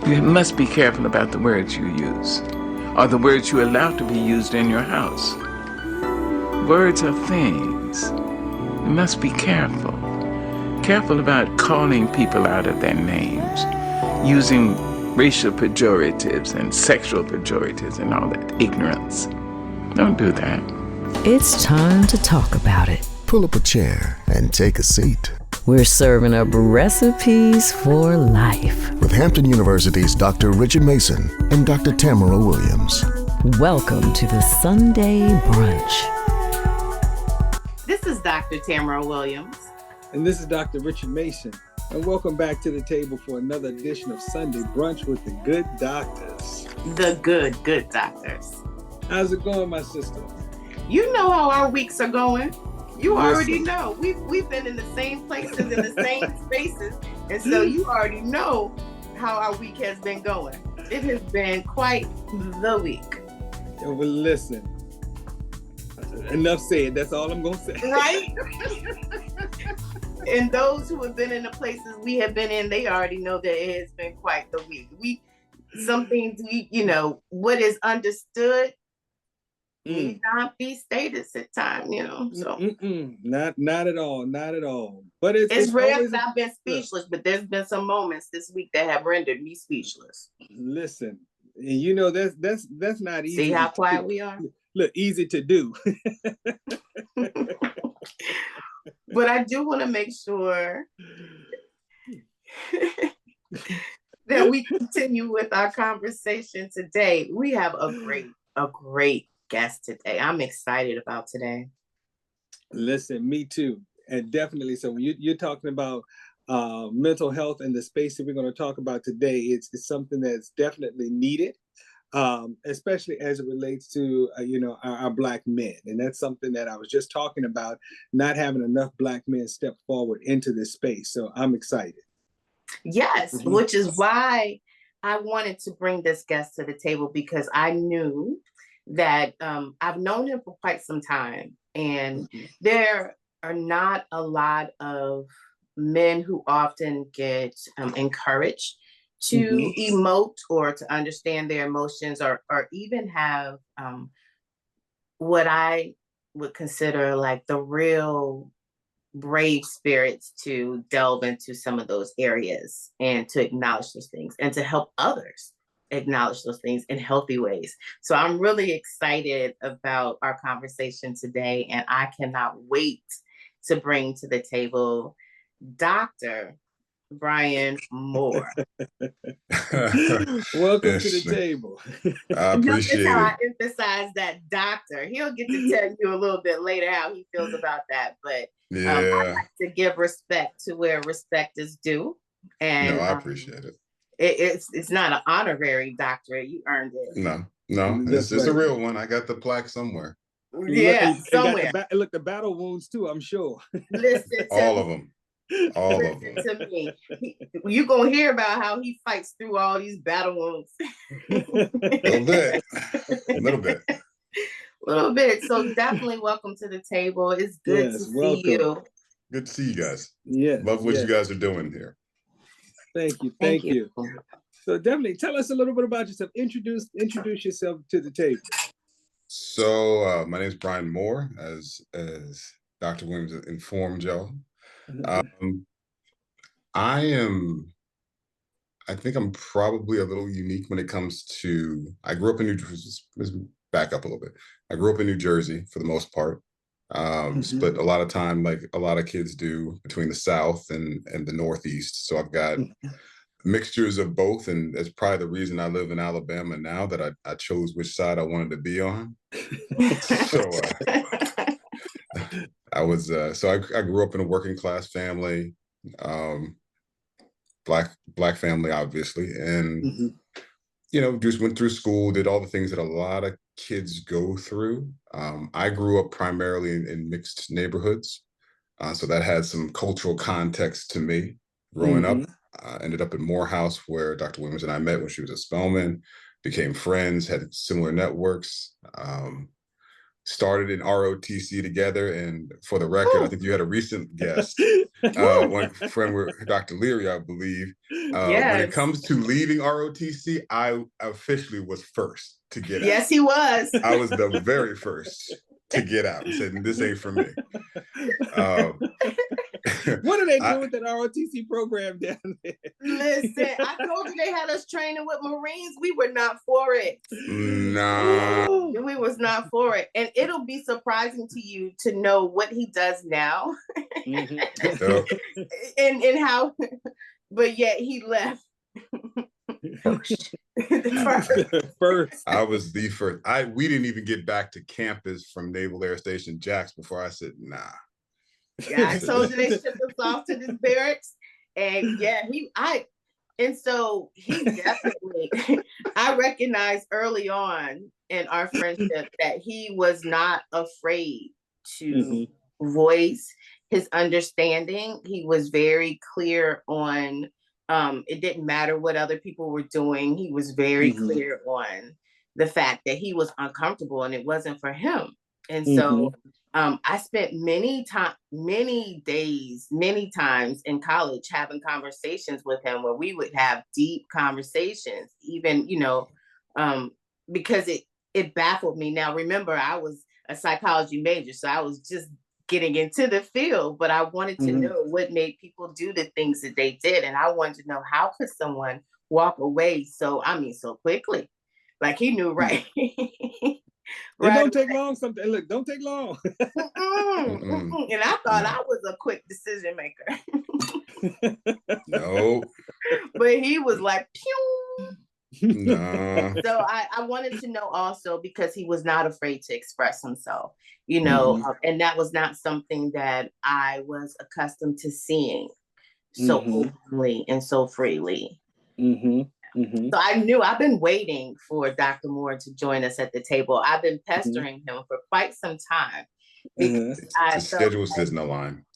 You must be careful about the words you use, or the words you allow to be used in your house. Words are things. You must be careful. Careful about calling people out of their names, using racial pejoratives and sexual pejoratives and all that ignorance. Don't do that. It's time to talk about it. Pull up a chair and take a seat. We're serving up recipes for life. With Hampton University's Dr. Richard Mason and Dr. Tamara Williams. Welcome to the Sunday Brunch. This is Dr. Tamara Williams. And this is Dr. Richard Mason. And welcome back to the table for another edition of Sunday Brunch with the Good Doctors. The good doctors. How's it going, my sister? You know how our weeks are going. You already know. We've been in the same places, in the same spaces. And so you already know how our week has been going. It has been quite the week. Well, listen. Enough said. That's all I'm going to say. Right? And those who have been in the places we have been in, they already know that it has been quite the week. Some things, what is understood need not be stated at time, So Not at all. But it's rare that I've been speechless, but there's been some moments this week that have rendered me speechless. Listen, and that's not easy. See how quiet we are? Look, easy to do. But I do want to make sure that we continue with our conversation today. We have a great guest today. I'm excited about today. Listen, me too. And definitely, so when you're talking about mental health and the space that we're going to talk about today, it's something that's definitely needed, especially as it relates to, our Black men. And that's something that I was just talking about, not having enough Black men step forward into this space. So I'm excited. Yes, which is why I wanted to bring this guest to the table, because I knew that I've known him for quite some time, and there are not a lot of men who often get encouraged to emote or to understand their emotions, or even have what I would consider like the real brave spirits to delve into some of those areas and to acknowledge those things and to help others acknowledge those things in healthy ways. So I'm really excited about our conversation today, and I cannot wait to bring to the table Dr. Brian Moore. Welcome to the table. I appreciate how it. I emphasize that doctor. He'll get to tell you a little bit later how he feels about that, but I like to give respect to where respect is due. And I appreciate it. It's not an honorary doctorate. You earned it. No, it's a real one. I got the plaque somewhere. Yeah, somewhere. Look, the battle wounds too, I'm sure. Listen to all me. of them. All of them. Listen to me. You're going to hear about how he fights through all these battle wounds. A little bit. So definitely welcome to the table. It's good to see you. Good to see you guys. Yeah. Love what you guys are doing here. Thank you. So definitely tell us a little bit about yourself. Introduce yourself to the table. So my name is Brian Moore, as Dr. Williams informed y'all. I think I'm probably a little unique when it comes to, I grew up in New Jersey. Let's back up a little bit. I grew up in New Jersey for the most part. Split a lot of time, like a lot of kids do, between the South and the Northeast. So I've got mixtures of both. And that's probably the reason I live in Alabama now, that I chose which side I wanted to be on. So I grew up in a working class family, black family, obviously. And, just went through school, did all the things that a lot of kids go through. I grew up primarily in mixed neighborhoods. So that had some cultural context to me growing up. Ended up at Morehouse, where Dr. Williams and I met when she was at Spelman, became friends, had similar networks. Started in ROTC together, and for the record, I think you had a recent guest, one friend, Dr. Leary, I believe, When it Yes. comes to leaving ROTC, I officially was first to get out. Yes, he was. I was the very first to get out and said, this ain't for me. What are they doing with that ROTC program down there? Listen, I told you they had us training with Marines. We were not for it. No. We was not for it. And it'll be surprising to you to know what he does now. and how, but yet he left. First. I was the first. We didn't even get back to campus from Naval Air Station Jacks before I said, nah. Yeah, I told you they shipped us off to this barracks. And yeah, so he definitely, I recognized early on in our friendship that he was not afraid to voice his understanding. He was very clear on, it didn't matter what other people were doing. He was very clear on the fact that he was uncomfortable and it wasn't for him. And so I spent many days, many times in college having conversations with him where we would have deep conversations, even, because it baffled me. Now, remember, I was a psychology major, so I was just getting into the field, but I wanted to know what made people do the things that they did. And I wanted to know, how could someone walk away so quickly? Like, he knew, right? It don't take long. Look, don't take long. And I thought I was a quick decision maker. No. But he was like, pew. No. So I wanted to know also, because he was not afraid to express himself, and that was not something that I was accustomed to seeing so openly and so freely. So I knew I've been waiting for Dr. Moore to join us at the table. I've been pestering him for quite some time. The schedules didn't align.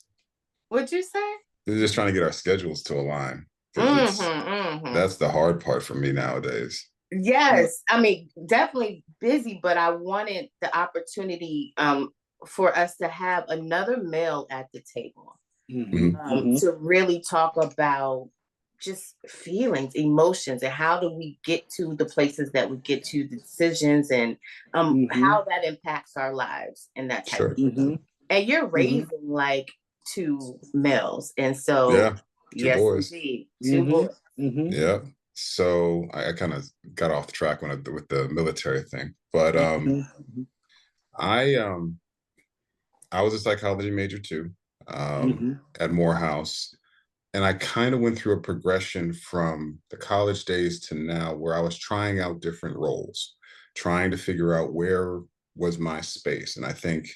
What'd you say? They're just trying to get our schedules to align. That's the hard part for me nowadays. Yes. I mean, definitely busy, but I wanted the opportunity for us to have another male at the table to really talk about just feelings, emotions, and how do we get to the places that we get to, the decisions, and how that impacts our lives and that type of thing. And you're raising like 2 males, and so two boys. Indeed, 2 boys. Yeah. So I kind of got off track with the military thing, but I was a psychology major too at Morehouse. And I kind of went through a progression from the college days to now where I was trying out different roles, trying to figure out where was my space. And I think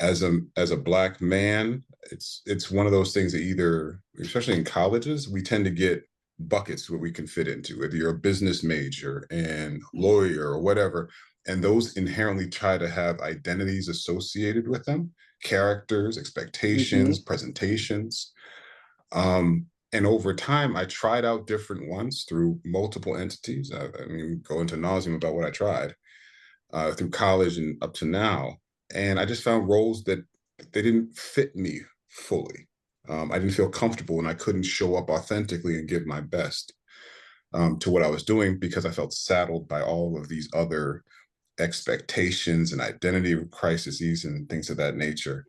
as a Black man, it's one of those things that either, especially in colleges, we tend to get buckets where we can fit into, whether you're a business major and lawyer or whatever. And those inherently try to have identities associated with them, characters, expectations, presentations. And over time, I tried out different ones through multiple entities. I mean, go into nauseam about what I tried through college and up to now. And I just found roles that they didn't fit me fully. I didn't feel comfortable and I couldn't show up authentically and give my best to what I was doing because I felt saddled by all of these other expectations and identity crises and things of that nature.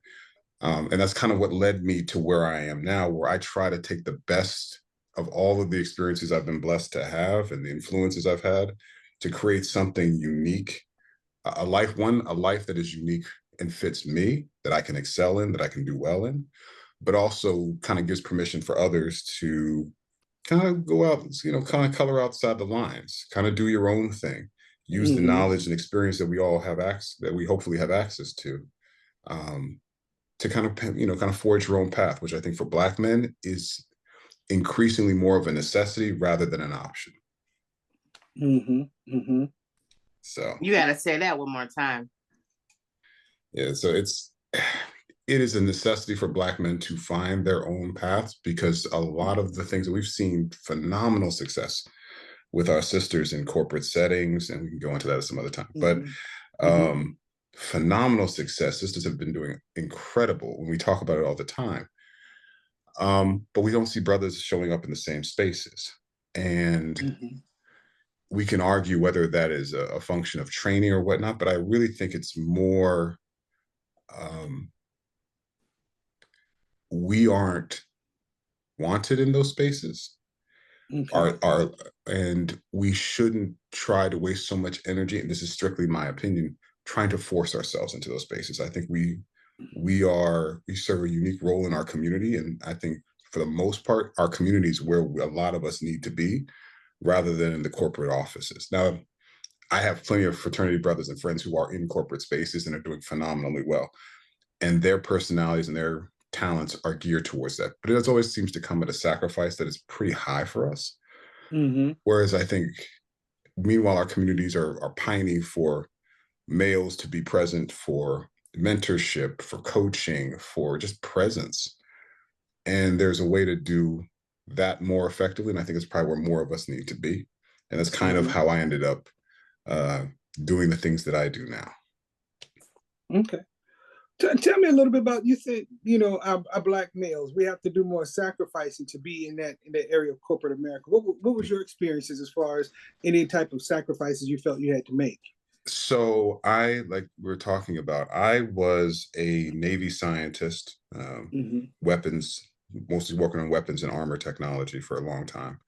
And that's kind of what led me to where I am now, where I try to take the best of all of the experiences I've been blessed to have and the influences I've had to create something unique, a life that is unique and fits me, that I can excel in, that I can do well in, but also kind of gives permission for others to kind of go out, kind of color outside the lines, kind of do your own thing, use the knowledge and experience that we all have that we hopefully have access to kind of forge your own path, which I think for Black men is increasingly more of a necessity rather than an option. So you got to say that one more time. Yeah, so it is a necessity for Black men to find their own paths, because a lot of the things that we've seen phenomenal success with our sisters in corporate settings, and we can go into that some other time, but phenomenal success. Sisters have been doing incredible when we talk about it all the time. But we don't see brothers showing up in the same spaces. And we can argue whether that is a function of training or whatnot, but I really think it's more we aren't wanted in those spaces. Okay. And we shouldn't try to waste so much energy, and this is strictly my opinion, trying to force ourselves into those spaces. I think we serve a unique role in our community, and I think for the most part our community is where a lot of us need to be rather than in the corporate offices. Now, I have plenty of fraternity brothers and friends who are in corporate spaces and are doing phenomenally well, and their personalities and their talents are geared towards that, but it always seems to come at a sacrifice that is pretty high for us. Whereas I think, meanwhile, our communities are pining for males to be present, for mentorship, for coaching, for just presence. And there's a way to do that more effectively. And I think it's probably where more of us need to be. And that's kind of how I ended up doing the things that I do now. Okay. Tell me a little bit about, you said, our Black males, we have to do more sacrificing to be in that area of corporate America. What was your experiences as far as any type of sacrifices you felt you had to make? So like we were talking about, I was a Navy scientist, weapons, mostly working on weapons and armor technology for a long time.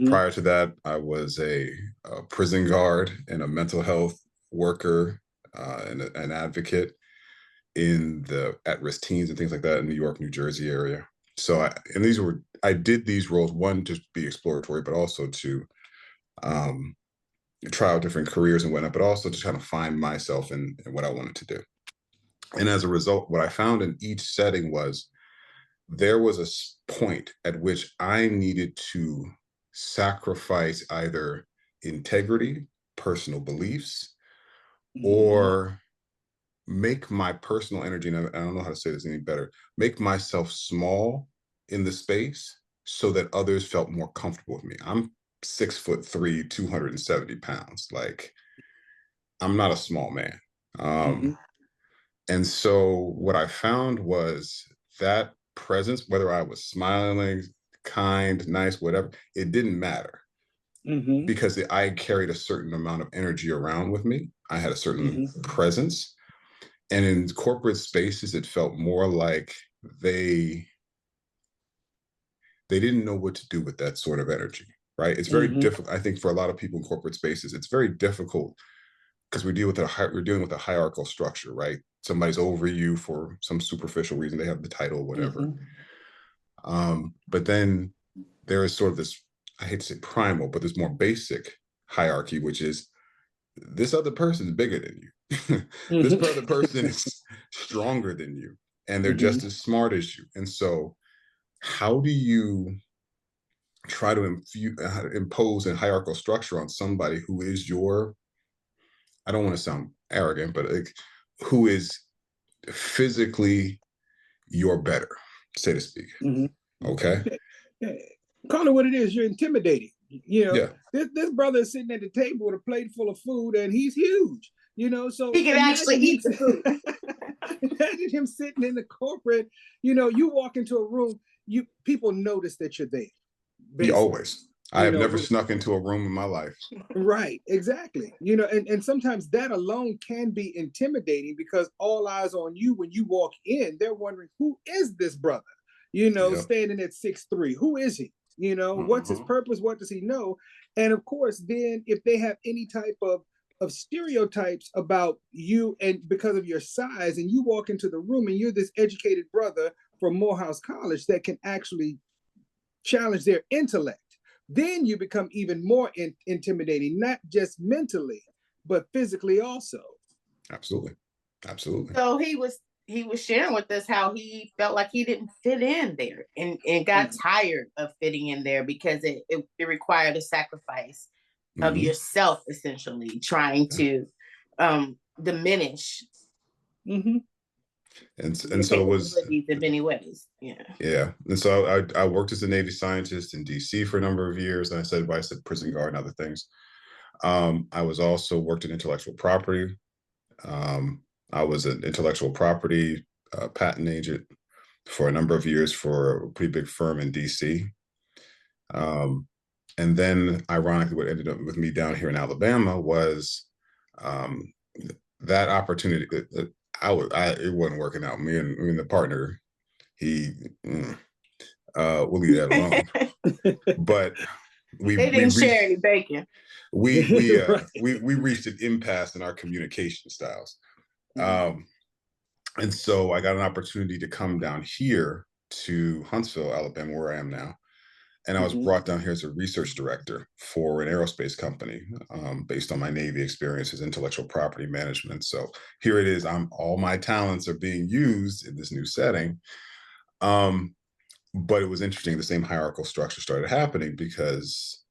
Prior to that, I was a prison guard and a mental health worker and an advocate in the at-risk teens and things like that in New York, New Jersey area. So I did these roles, one, to be exploratory, but also to try out different careers and whatnot, but also to kind of find myself in what I wanted to do. And as a result, what I found in each setting was there was a point at which I needed to sacrifice either integrity, personal beliefs, or make my personal energy, and I don't know how to say this any better, make myself small in the space so that others felt more comfortable with me. I'm 6'3", 270 pounds. Like, I'm not a small man. And so what I found was that presence, whether I was smiling, kind, nice, whatever, it didn't matter because I carried a certain amount of energy around with me. I had a certain presence. And in corporate spaces, it felt more like they didn't know what to do with that sort of energy, right? It's very difficult. I think for a lot of people in corporate spaces, it's very difficult because we're dealing with a hierarchical structure, right? Somebody's over you for some superficial reason. They have the title, whatever. But then there is sort of this, I hate to say primal, but this more basic hierarchy, which is this other person is bigger than you. This other person is stronger than you, and they're just as smart as you. And so how do you try to impose a hierarchical structure on somebody who is I don't want to sound arrogant, but like, who is physically your better, so to speak? Okay. Call it what it is. You're intimidating. Yeah. This brother is sitting at the table with a plate full of food, and he's huge. So he can actually eat the food. Imagine him sitting in the corporate. You walk into a room, people notice that you're there. He always. I have never snuck into a room in my life. Right, exactly. And sometimes that alone can be intimidating because all eyes on you when you walk in. They're wondering, who is this brother? Standing at 6'3", who is he? What's his purpose? What does he know? And of course, then if they have any type of stereotypes about you, and because of your size, and you walk into the room and you're this educated brother from Morehouse College that can actually challenge their intellect, then you become even more intimidating, not just mentally, but physically also. Absolutely. So he was sharing with us how he felt like he didn't fit in there and got tired of fitting in there because it required a sacrifice of yourself, essentially trying to diminish and so it was in many ways. And so I worked as a Navy scientist in DC for a number of years, and I said prison guard and other things. I was also worked in intellectual property. I was an intellectual property patent agent for a number of years for a pretty big firm in DC. And then, ironically, what ended up with me down here in Alabama was um, that opportunity. It wasn't working out. Me and the partner, he, we'll leave that alone. But they didn't share any bacon. We reached an impasse in our communication styles. And so I got an opportunity to come down here to Huntsville, Alabama, where I am now. And I was brought down here as a research director for an aerospace company, based on my Navy experiences, intellectual property management. So here it is. All my talents are being used in this new setting. But it was interesting. The same hierarchical structure started happening because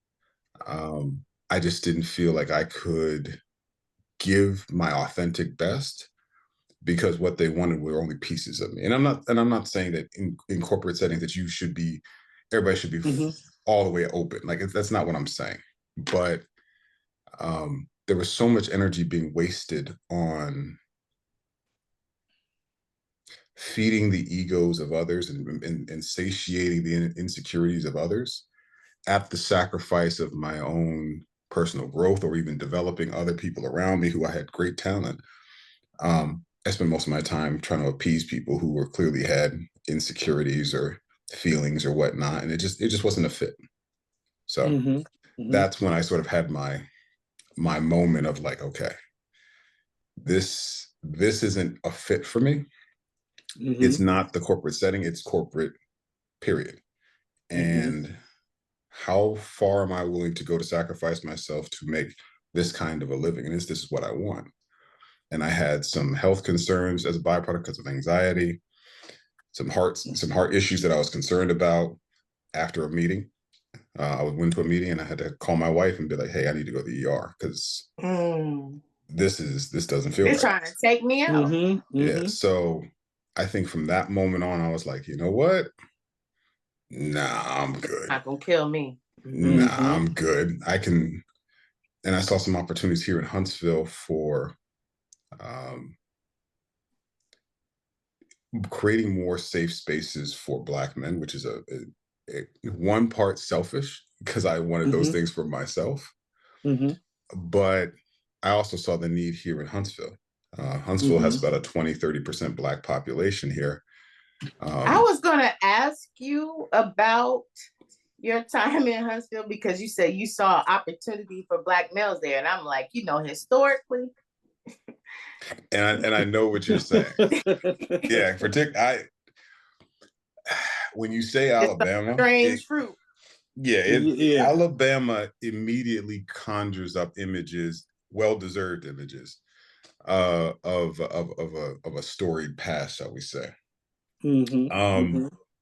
I just didn't feel like I could give my authentic best, because what they wanted were only pieces of me. And I'm not saying that in corporate settings that everybody should be all the way open. Like, that's not what I'm saying. But there was so much energy being wasted on feeding the egos of others and satiating the insecurities of others at the sacrifice of my own personal growth, or even developing other people around me who I had great talent. I spent most of my time trying to appease people who were clearly had insecurities or feelings or whatnot, and it just wasn't a fit. So that's when I sort of had my moment of like, okay, this isn't a fit for me. It's not the corporate setting, it's corporate, period. And how far am I willing to go to sacrifice myself to make this kind of a living? And this is what I want. And I had some health concerns as a byproduct because of anxiety, some heart issues that I was concerned about. After a meeting, I went to a meeting and I had to call my wife and be like, "Hey, I need to go to the ER because this doesn't feel They're right." trying to take me out. Yeah. So I think from that moment on, I was like, you know what? Nah, I'm good. Not gonna kill me. Nah, I'm good. I can. And I saw some opportunities here in Huntsville for creating more safe spaces for Black men, which is a one part selfish because I wanted those things for myself. But I also saw the need here in Huntsville. Huntsville has about a 20-30% Black population here. I was gonna ask you about your time in Huntsville because you said you saw opportunity for Black males there, and I'm like, historically. And I know what you're saying. Yeah, when you say Alabama, strange fruit. Yeah, Alabama immediately conjures up images, well-deserved images, of a storied past, shall we say.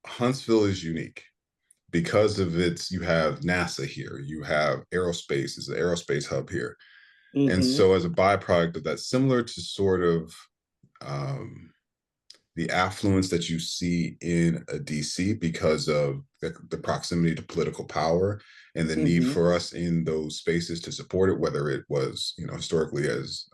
Huntsville is unique because of you have NASA here, you have aerospace, is the aerospace hub here. And so as a byproduct of that, similar to sort of the affluence that you see in a DC because of the proximity to political power and the need for us in those spaces to support it, whether it was, historically as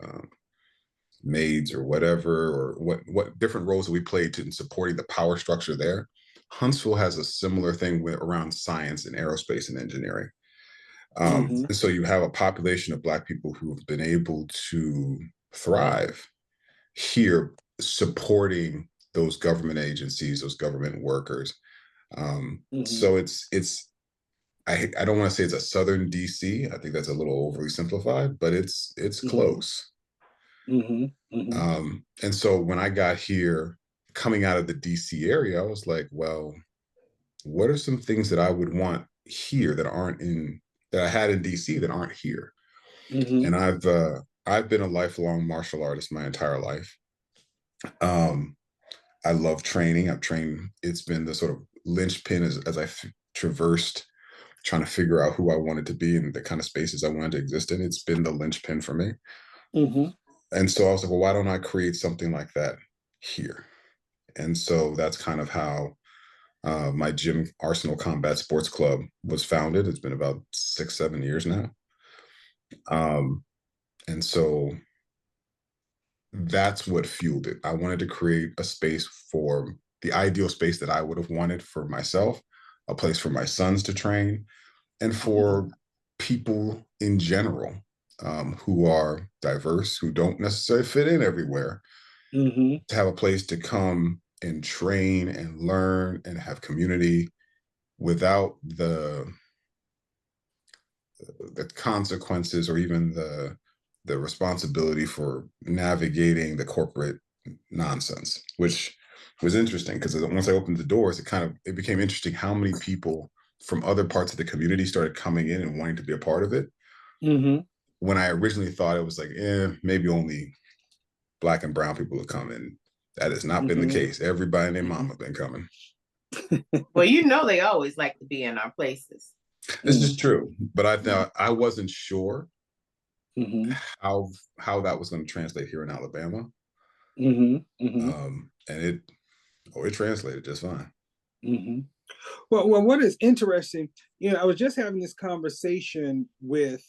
maids or whatever, or what different roles that we played in supporting the power structure there. Huntsville has a similar thing around science and aerospace and engineering. And so you have a population of Black people who have been able to thrive here, supporting those government agencies, those government workers. So I don't want to say it's a Southern DC. I think that's a little overly simplified, but it's close. And so when I got here, coming out of the DC area, I was like, well, what are some things that I would want here that I had in DC that aren't here? And I've been a lifelong martial artist my entire life. I love training. It's been the sort of linchpin as I traversed trying to figure out who I wanted to be and the kind of spaces I wanted to exist in. It's been the linchpin for me. And so I was like, well, why don't I create something like that here? And so that's kind of how my gym, Arsenal Combat Sports Club, was founded. It's been about 6-7 years now. And so that's what fueled it. I wanted to create a space for the ideal space that I would have wanted for myself, a place for my sons to train, and for people in general, who are diverse, who don't necessarily fit in everywhere, Mm-hmm. to have a place to come and train and learn and have community without the consequences or even the responsibility for navigating the corporate nonsense, which was interesting because once I opened the doors, it became interesting how many people from other parts of the community started coming in and wanting to be a part of it. Mm-hmm. When I originally thought it was like, maybe only Black and brown people would come in. That has not been the Mm-hmm. case. Everybody and their mama been coming. Well, you know, they always like to be in our places. This is true, but I thought I wasn't sure Mm-hmm. how that was going to translate here in Alabama. Mm-hmm. Mm-hmm. And it translated just fine. Mm-hmm. Well, what is interesting, I was just having this conversation with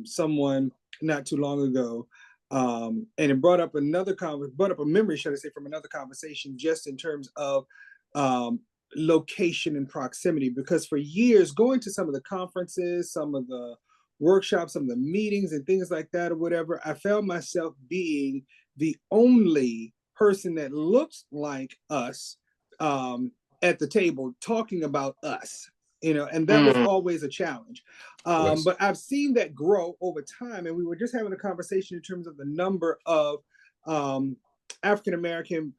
someone not too long ago, and it brought up a memory, should I say, from another conversation, just in terms of location and proximity. Because for years, going to some of the conferences, some of the workshops, some of the meetings, and things like that, or whatever, I found myself being the only person that looks like us. At the table talking about us, and that was always a challenge. But I've seen that grow over time. And we were just having a conversation in terms of the number of African-American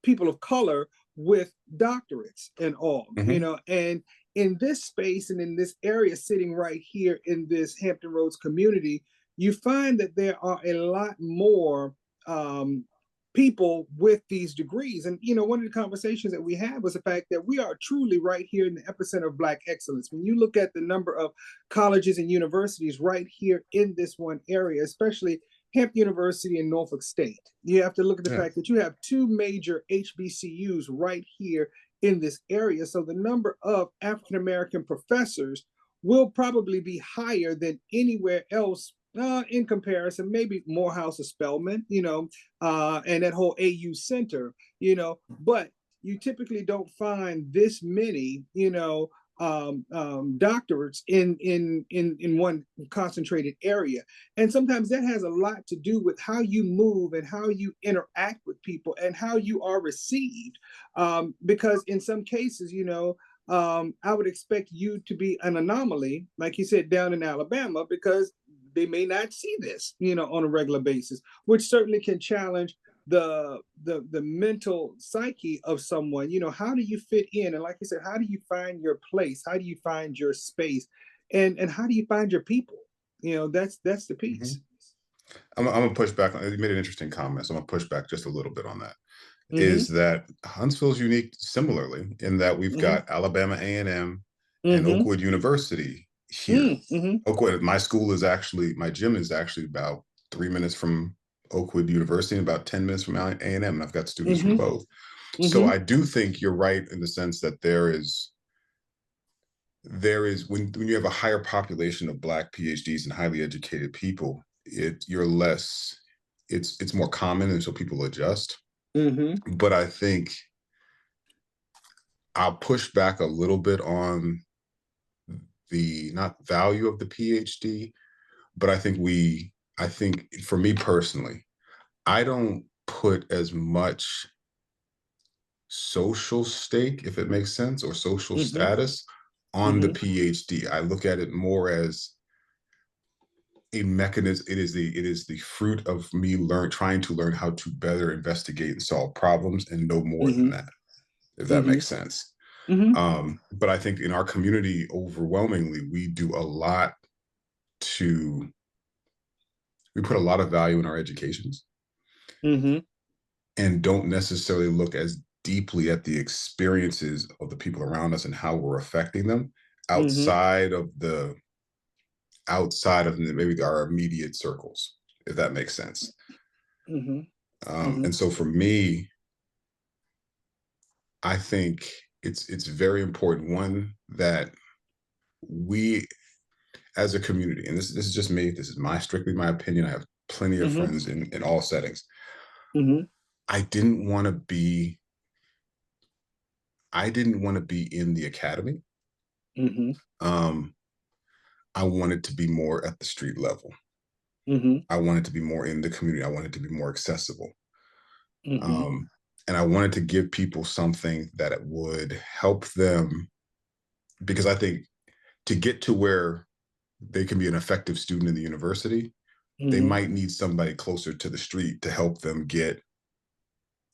people of color with doctorates and all, and in this space and in this area, sitting right here in this Hampton Roads community, you find that there are a lot more people with these degrees. And, one of the conversations that we had was the fact that we are truly right here in the epicenter of Black excellence. When you look at the number of colleges and universities right here in this one area, especially Hampton University in Norfolk State, you have to look at the fact that you have two major HBCUs right here in this area. So the number of African-American professors will probably be higher than anywhere else in comparison, maybe Morehouse or Spelman, and that whole AU center, but you typically don't find this many, doctorates in one concentrated area. And sometimes that has a lot to do with how you move and how you interact with people and how you are received. Because in some cases, I would expect you to be an anomaly, like you said, down in Alabama, because they may not see this, on a regular basis, which certainly can challenge the mental psyche of someone. How do you fit in? And like you said, how do you find your place? How do you find your space? And how do you find your people? That's the piece. I'm gonna push back on. You made an interesting comment, so I'm gonna push back just a little bit on that. Mm-hmm. Is that Huntsville's unique similarly in that we've got Alabama A&M and Mm-hmm. Oakwood University here. Mm-hmm. Oakwood, my gym is actually about 3 minutes from Oakwood University and about 10 minutes from A&M, and I've got students from both. So I do think you're right in the sense that there is when you have a higher population of Black PhDs and highly educated people, it's more common, and so people adjust. But I think I'll push back a little bit on the not value of the PhD, but I think for me personally, I don't put as much social stake, if it makes sense, or social status on the PhD. I look at it more as a mechanism. It is the fruit of me trying to learn how to better investigate and solve problems, and no more than that, if that makes sense. But I think in our community, overwhelmingly, we put a lot of value in our educations, and don't necessarily look as deeply at the experiences of the people around us and how we're affecting them outside of maybe our immediate circles, if that makes sense. And so for me, I think it's very important, one, that we as a community, and this is just me, this is strictly my opinion, I have plenty of friends in all settings. I didn't want to be I didn't want to be in the academy. Mm-hmm. I wanted to be more at the street level. Mm-hmm. I wanted to be more in the community. I wanted to be more accessible. Mm-hmm. And I wanted to give people something that it would help them, because I think to get to where they can be an effective student in the university, they might need somebody closer to the street to help them get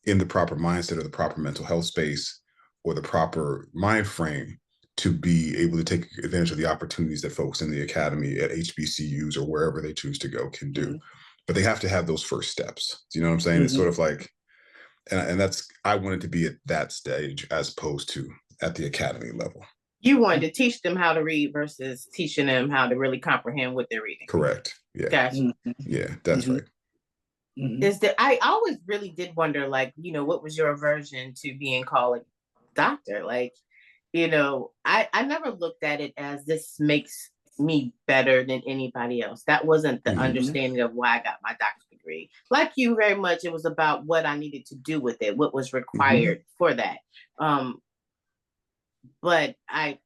in the proper mindset or the proper mental health space or the proper mind frame to be able to take advantage of the opportunities that folks in the academy at HBCUs or wherever they choose to go can do. But they have to have those first steps. You know what I'm saying? It's sort of like, and that's, I wanted to be at that stage as opposed to at the academy level. You wanted to teach them how to read versus teaching them how to really comprehend what they're reading. Correct. Yeah. Gotcha. Yeah, that's right. Is that I always really did wonder, like, what was your aversion to being called a doctor? Like, I never looked at it as this makes me better than anybody else. That wasn't the understanding of why I got my doctorate degree. Like you, very much, it was about what I needed to do with it, what was required for that. But I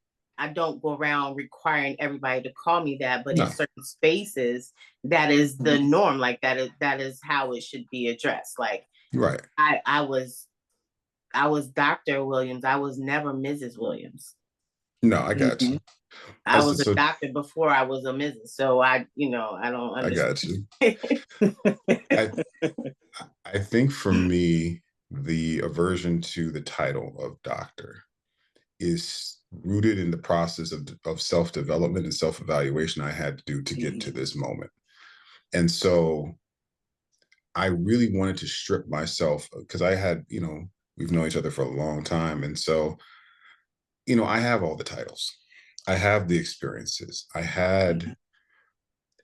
don't go around requiring everybody to call me that, but in certain spaces, that is the norm. Like that is how it should be addressed. Like, right. I was Dr. Williams. I was never Mrs. Williams. No, I got you. I was a doctor before I was a Mrs. So I don't understand. I got you. I think for me, the aversion to the title of doctor is rooted in the process of self-development and self-evaluation I had to do to get to this moment. And so I really wanted to strip myself, because I had, we've known each other for a long time. And so, I have all the titles. I have the experiences. I had,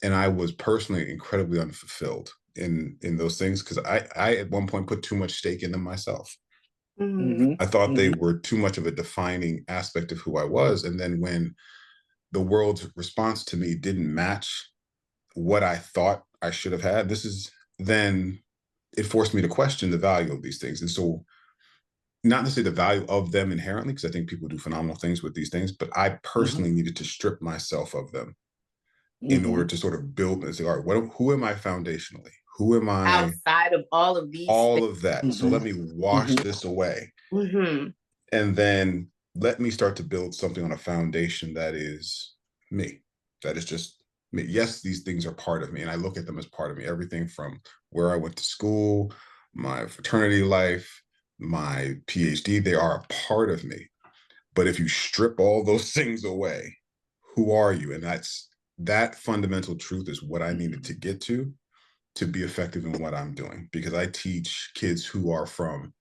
and I was personally incredibly unfulfilled in those things, because I at one point put too much stake in them myself. I thought they were too much of a defining aspect of who I was. And then when the world's response to me didn't match what I thought I should have had, then it forced me to question the value of these things. And so, not necessarily the value of them inherently, because I think people do phenomenal things with these things, but I personally needed to strip myself of them in order to sort of build and say, all right, who am I foundationally? Who am I outside of all of these of that? So let me wash this away. And then let me start to build something on a foundation that is me. That is just me. Yes, these things are part of me, and I look at them as part of me. Everything from where I went to school, my fraternity life, my PhD, they are a part of me. But if you strip all those things away, who are you? And that fundamental truth is what I needed to get to be effective in what I'm doing, because I teach kids who are from,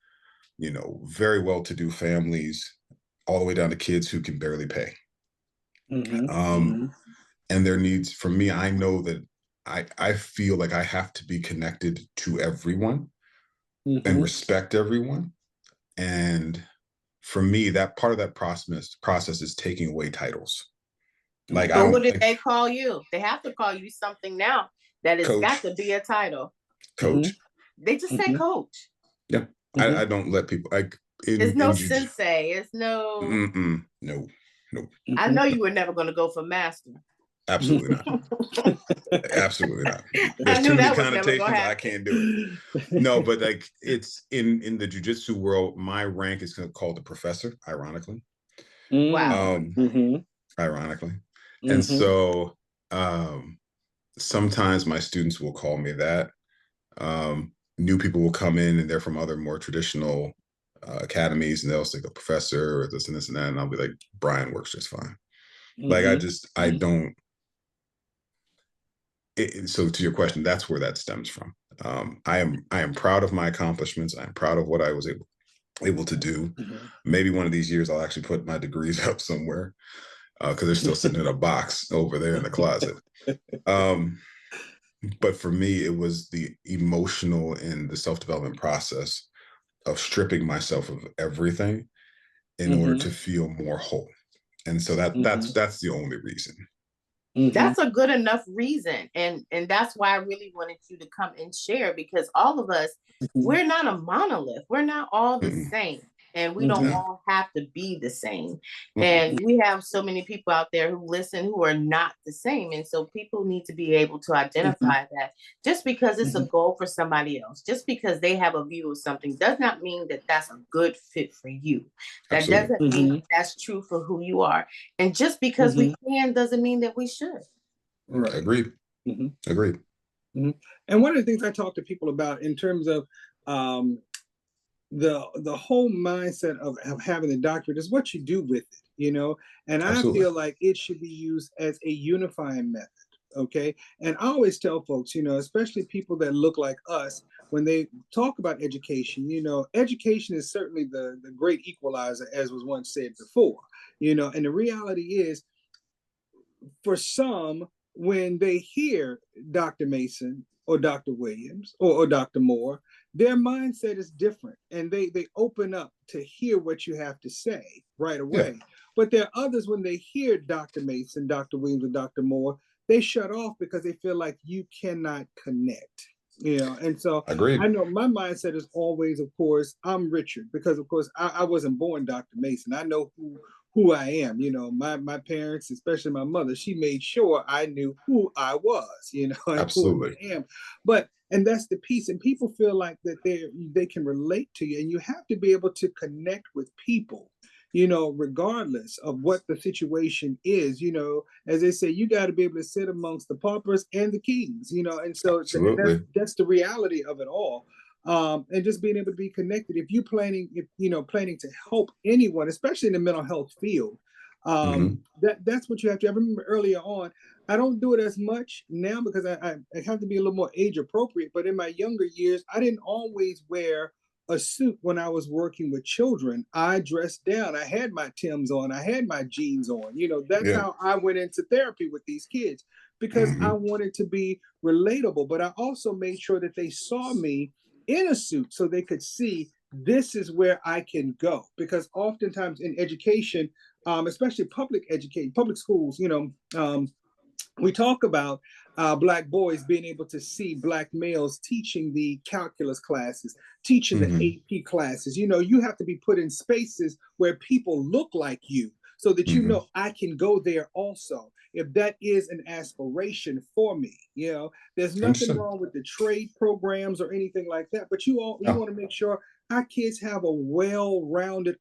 very well-to-do families, all the way down to kids who can barely pay. And their needs, for me, I know that I feel like I have to be connected to everyone and respect everyone. And for me, that part of that process is taking away titles. Like, but what did they call you? They have to call you something now that has got to be a title. Coach. They just say coach. Yeah. I don't let people, there's no sensei. It's no. No. I know you were never going to go for master. Absolutely not. Absolutely not. There's too many connotations. I can't do it. No, but like, it's in the jiu-jitsu world, my rank is called the professor, ironically. Wow. Ironically. And so sometimes my students will call me that. New people will come in and they're from other more traditional academies, and they'll say a professor or this and this and that, and I'll be like, Brian works just fine. Like, I don't. So to your question, that's where that stems from. I am proud of my accomplishments. I am proud of what I was able to do. Maybe one of these years I'll actually put my degrees up somewhere, because they're still sitting in a box over there in the closet. But for me, it was the emotional and the self-development process of stripping myself of everything in order to feel more whole. And so that's the only reason. That's a good enough reason. And that's why I really wanted you to come and share, because all of us, we're not a monolith. We're not all the same. and we don't Yeah. all have to be the same. Mhm. And we have so many people out there who listen who are not the same. And so people need to be able to identify that just because it's a goal for somebody else, just because they have a view of something, does not mean that that's a good fit for you. That Absolutely. doesn't mean that that's true for who you are. And just because we can doesn't mean that we should. Right. Agreed. Agreed. And one of the things I talk to people about in terms of the whole mindset of having a doctorate is what you do with it, you know. And I Absolutely. feel like it should be used as a unifying method. Okay. And I always tell folks, you know, especially people that look like us, when they talk about education, you know, education is certainly the great equalizer, as was once said before, you know. And the reality is, for some, when they hear Dr. Mason or Dr. Williams or Dr. Moore, their mindset is different, and they open up to hear what you have to say right away. Yeah. But there are others, when they hear Dr. Mason, Dr. Williams, or Dr. Moore, they shut off because they feel like you cannot connect. You know, and so Agreed. I know my mindset is always, of course, I'm Richard, because of course I wasn't born Dr. Mason. I know who I am. You know, my parents, especially my mother, she made sure I knew who I was, you know, and Absolutely. who I am. But and that's the piece. And people feel like that they can relate to you, and you have to be able to connect with people, you know, regardless of what the situation is. You know, as they say, you got to be able to sit amongst the paupers and the kings, you know. And so Absolutely. that's the reality of it all. And just being able to be connected. If planning to help anyone, especially in the mental health field, that's what you have to. I remember earlier on, I don't do it as much now because I have to be a little more age appropriate. But in my younger years, I didn't always wear a suit when I was working with children. I dressed down. I had my Timbs on. I had my jeans on. You know, that's Yeah. how I went into therapy with these kids, because I wanted to be relatable. But I also made sure that they saw me in a suit so they could see this is where I can go. Because oftentimes in education, especially public schools, you know, we talk about Black boys being able to see Black males teaching the calculus classes, teaching the AP classes. You know, you have to be put in spaces where people look like you so that you know I can go there also, if that is an aspiration for me. You know, there's nothing wrong with the trade programs or anything like that, but you want to make sure our kids have a well-rounded,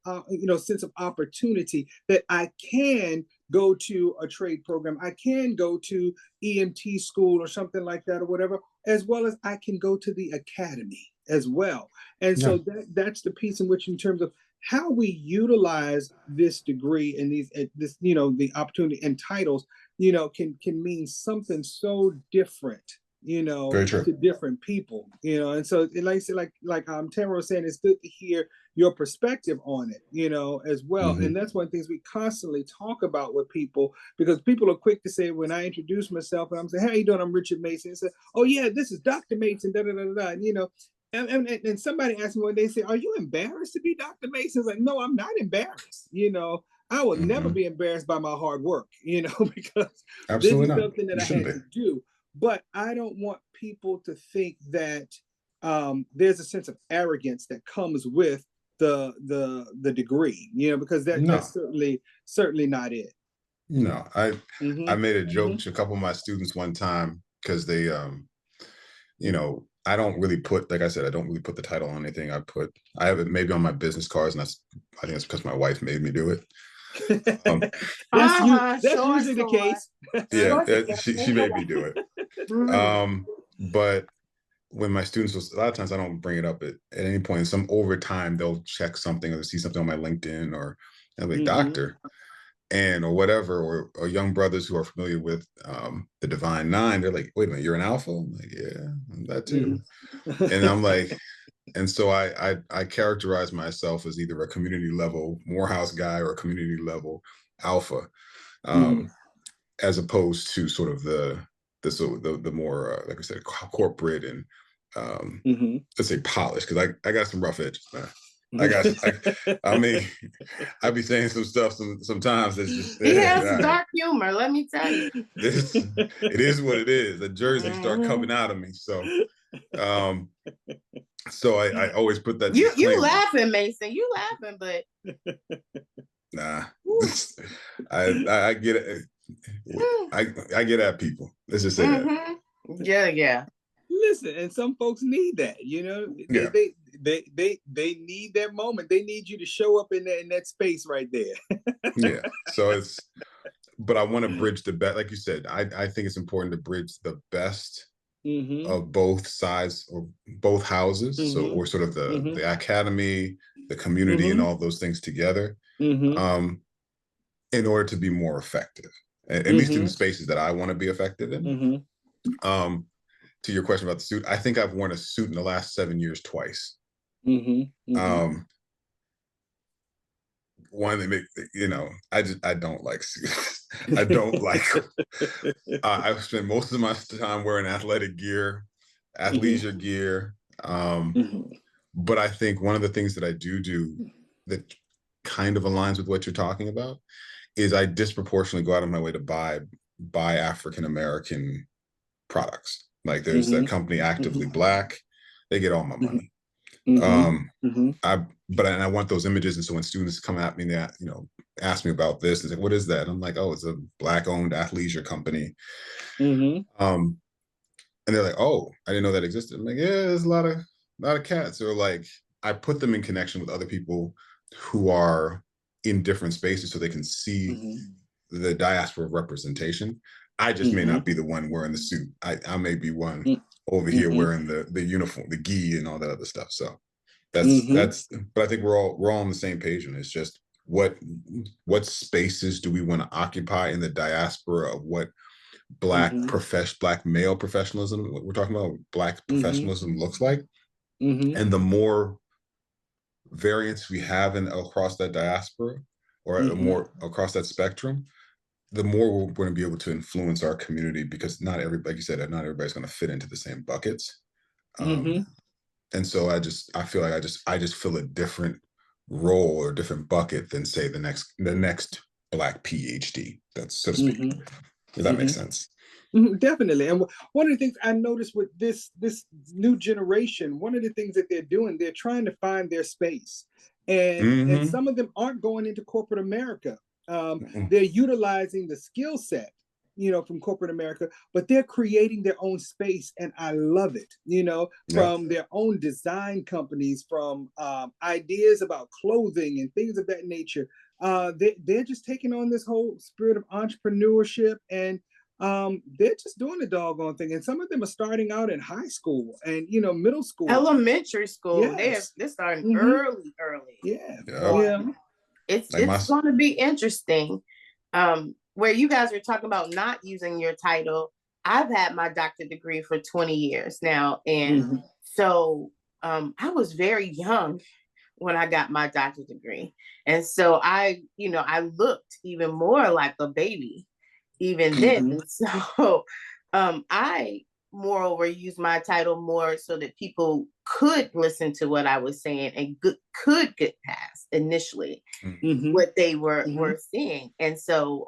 sense of opportunity, that I can go to a trade program, I can go to EMT school or something like that or whatever, as well as I can go to the academy as well. And so that's the piece in which, in terms of how we utilize this degree and this, you know, the opportunity and titles, you know, can mean something so different, you know, to different people, you know. And so, like I said, like Tamara was saying, it's good to hear your perspective on it, you know, as well. And that's one of the things we constantly talk about with people, because people are quick to say, when I introduce myself and I'm saying, how you doing? I'm Richard Mason. And say, oh yeah, this is Dr. Mason, da da da da. And, you know, and somebody asked me one day, say, are you embarrassed to be Dr. Mason? It's like, no, I'm not embarrassed. You know, I will never be embarrassed by my hard work, you know, because this is something that I had to do. But I don't want people to think that there's a sense of arrogance that comes with the degree, you know, because that's certainly not it. No, I made a joke to a couple of my students one time, because they you know, I don't really put, like I said, I don't really put the title on anything. I have it maybe on my business cards, and I think it's because my wife made me do it. That's usually the case. Yeah, she made me do it. But when my students, a lot of times I don't bring it up at any point. Some over time they'll check something or see something on my LinkedIn, or they'll be doctor, and or whatever, or young brothers who are familiar with the Divine Nine. They're like, wait a minute, you're an alpha? I'm like, yeah, I'm that too. And I'm like, and so I characterize myself as either a community level Morehouse guy or a community level alpha, as opposed to sort of the more like I said, corporate and let's say polished, because I got some rough edges, man. I mean, I be saying some stuff sometimes that's just, he has some dark humor, let me tell you. It is what it is. The Jersey start coming out of me. So So I always put that You disclaimer. laughing, Mason? You laughing, but Nah, I get it. I get at people. Let's just say that. Yeah. Listen, and some folks need that. Yeah. They need that moment. They need you to show up in that space right there. Yeah. So but I want to bridge the best. Like you said, I think it's important to bridge the best of both sides or both houses. So, or sort of the academy, the community, and all those things together, in order to be more effective, at least in the spaces that I want to be effective in. To your question about the suit, I think I've worn a suit in the last 7 years twice. One, they make, I don't like suits. I don't like them. I've spent most of my time wearing athletic gear, athleisure gear. But I think one of the things that I do that kind of aligns with what you're talking about is I disproportionately go out of my way to buy African-American products. Like there's that company Actively Black, they get all my money. I want those images, and so when students come at me, that ask me about this, and say, "What is that?" I'm like, "Oh, it's a Black-owned athleisure company." And they're like, "Oh, I didn't know that existed." I'm like, "Yeah, there's a lot of cats." Or like, I put them in connection with other people who are in different spaces, so they can see the diaspora representation. I just may not be the one wearing the suit. I may be one over here wearing the uniform, the gi, and all that other stuff. So that's. But I think we're all on the same page, and it's just what spaces do we want to occupy in the diaspora of what Black male professionalism, what we're talking about, Black professionalism looks like, and the more variance we have across that diaspora, or more across that spectrum, the more we're going to be able to influence our community, because not everybody, like you said, not everybody's going to fit into the same buckets. And so I feel like I just fill a different role or different bucket than, say, the next Black PhD. That's, so to speak. Does that make sense? Definitely. And one of the things I noticed with this new generation, one of the things that they're doing, they're trying to find their space. And some of them aren't going into corporate America. They're utilizing the skill set, from corporate America, but they're creating their own space. And I love it, from their own design companies, from ideas about clothing and things of that nature. They're just taking on this whole spirit of entrepreneurship, and they're just doing the doggone thing. And some of them are starting out in high school and, middle school. Elementary school. Yes. They're starting early. Yeah. It's going to be interesting. Where you guys are talking about not using your title, I've had my doctorate degree for 20 years now. And so I was very young when I got my doctorate degree. And so I looked even more like a baby even then. And so I moreover used my title more so that people could listen to what I was saying and could get past initially what they were seeing. And so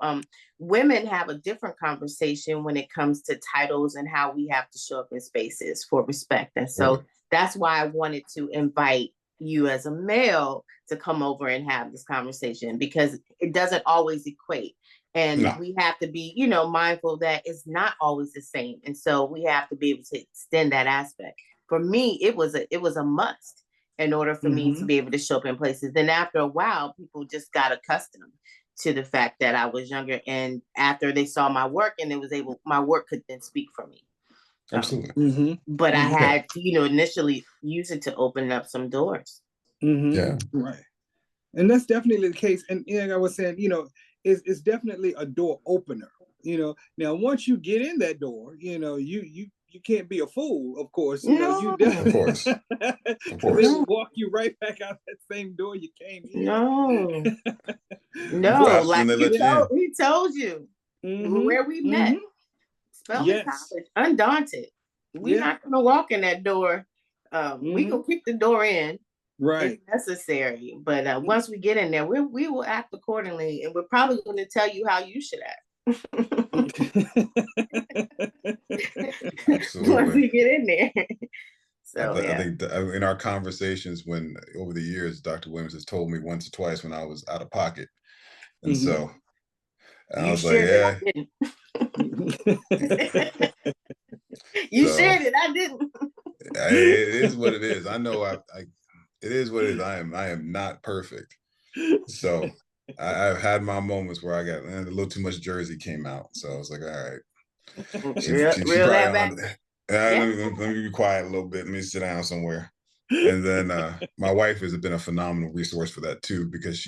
women have a different conversation when it comes to titles and how we have to show up in spaces for respect. And so that's why I wanted to invite you as a male to come over and have this conversation, because it doesn't always equate. And we have to be, mindful that it's not always the same. And so we have to be able to extend that aspect. For me, it was a must in order for me to be able to show up in places. Then after a while, people just got accustomed to the fact that I was younger. And after they saw my work, and my work could then speak for me. Absolutely. But I had to, initially use it to open up some doors. Yeah. Right. And that's definitely the case. And like I was saying, it's definitely a door opener. Now once you get in that door, you can't be a fool, of course. You definitely, of course. Of course. They will walk you right back out that same door you came in. No, like he told you where we met. Spelman College, Undaunted. We're not going to walk in that door. We gonna kick the door in, right? If necessary. But once we get in there, we will act accordingly, and we're probably going to tell you how you should act. Once we get in there. So I yeah. think in our conversations, when over the years, Dr. Williams has told me once or twice when I was out of pocket, and Mhm. so I You was like, shared it, yeah. I didn't. You So shared it, I didn't. it is what it is. I know it is what it is. I am not perfect. So I've had my moments where I got a little too much Jersey came out. So I was like, all right, she Reel probably that back. Yeah. let me be quiet a little bit. Let me sit down somewhere. And then my wife has been a phenomenal resource for that too, because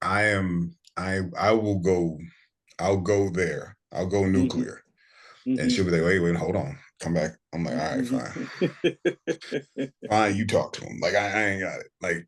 I will go, I'll go there. I'll go Mhm. nuclear. And Mhm. she'll be like, wait, hold on, come back. I'm like, all right, fine. Fine, you talk to him. Like I ain't got it. Like,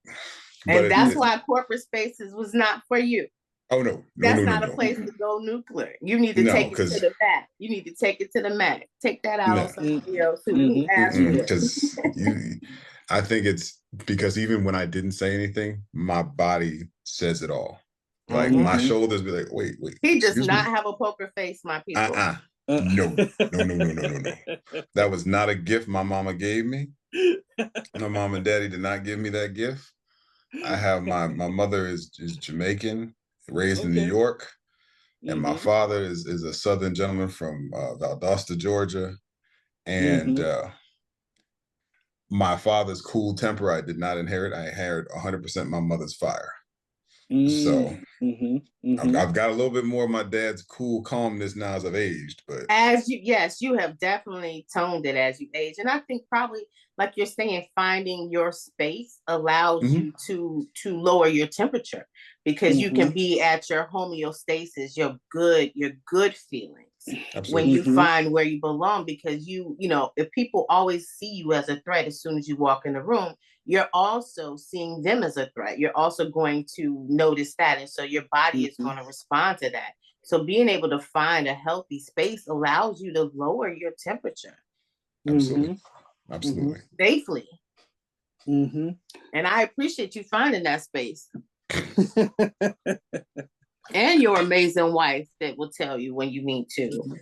but And that's why corporate spaces was not for you. oh no, no, That's no, no, not a no. place to go nuclear. You need to No, take it to because the mat. You need to take it to the mat. Take that out no, on somebody else who asked for because it. I think it's because even when I didn't say anything, my body says it all. Like my Mhm. shoulders be like, wait, He does excuse not me. have a poker face, my people. Uh-uh. No, no, no, no, no, no, no. That was not a gift my mama gave me. My mom and daddy did not give me that gift. I have my mother is Jamaican, raised in New Okay. York, and my Mhm. father is a Southern gentleman from Valdosta, Georgia. And Mhm. my father's cool temper I did not inherit. I inherited 100% my mother's fire. So Mhm. Mhm. I've got a little bit more of my dad's cool calmness now as I've aged, but Yes, you have definitely toned it as you age. And I think probably, like you're saying, finding your space allows mhm, you to lower your temperature because you can Mhm. be at your homeostasis, your good feelings when absolutely. you Mhm. find where you belong. Because you know, if people always see you as a threat as soon as you walk in the room, you're also seeing them as a threat. You're also going to notice that. And so your body is Mhm. going to respond to that. So being able to find a healthy space allows you to lower your temperature Absolutely. Mhm. Mhm. Absolutely. safely. Mhm. And I appreciate you finding that space and your amazing wife that will tell you when you need to.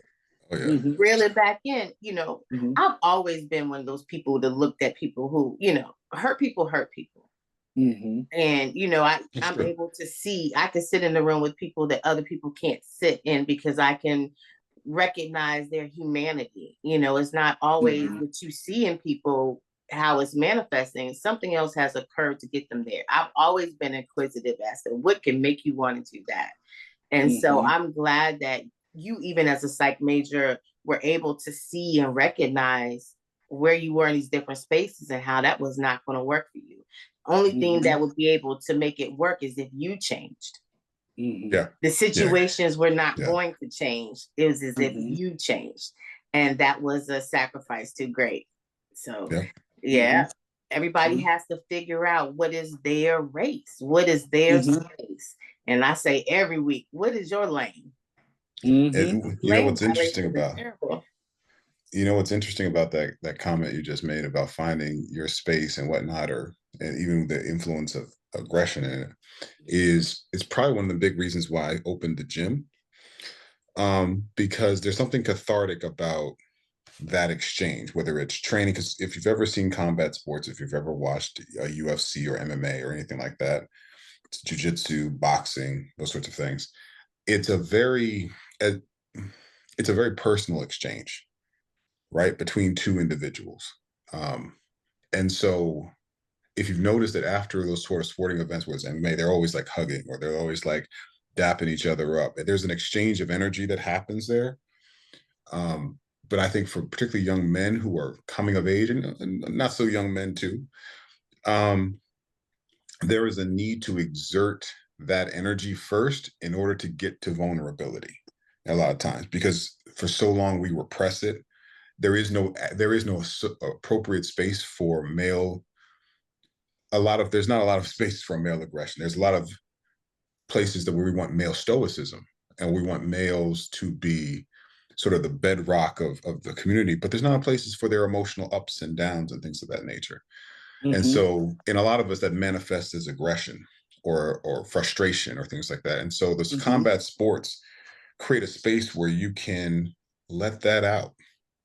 Oh yeah. Mhm. Reel it back in. You know, Mhm. I've always been one of those people that looked at people who, you know, hurt people hurt people. Mhm. And, you know, That's I'm true. able to see, I can sit in the room with people that other people can't sit in because I can recognize their humanity. You know, it's not always Mhm. what you see in people, how it's manifesting. Something else has occurred to get them there. I've always been inquisitive as to what can make you want to do that. And so Mhm. I'm glad that you, even as a psych major, were able to see and recognize where you were in these different spaces and how that was not going to work for you. Only thing Mhm. that would be able to make it work is if you changed. Mhm. Yeah. The Yeah. situations were not Yeah. going to change. It was as if Mhm. you changed. And that was a sacrifice too great. So, Yeah. yeah, Mhm. everybody has to figure out what is their race, what is their Mhm. space. And I say every week, what is your lane? Mhm. And you know Lane what's interesting violations are about terrible. that comment you just made about finding your space and whatnot, or and even the influence of aggression in it, is it's probably one of the big reasons why I opened the gym. Because there's something cathartic about that exchange, whether it's training, because if you've ever seen combat sports, if you've ever watched a UFC or MMA or anything like that, it's jujitsu, boxing, those sorts of things, it's a very uh, it's a very personal exchange, right, between two individuals. Um, and so if you've noticed that after those sort of sporting events where it's MMA, they're always like hugging or they're always like dapping each other up. There's an exchange of energy that happens there. Um, but I think for particularly young men who are coming of age and not so young men too, um, there is a need to exert that energy first in order to get to vulnerability a lot of times, because for so long we repress it. There is no appropriate space for male. There's not a lot of space for male aggression. There's a lot of places that where we want male stoicism and we want males to be sort of the bedrock of the community, but there's not places for their emotional ups and downs and things of that nature. And Mhm. so in a lot of us that manifests as aggression or frustration or things like that. And so those Mhm. combat sports create a space where you can let that out.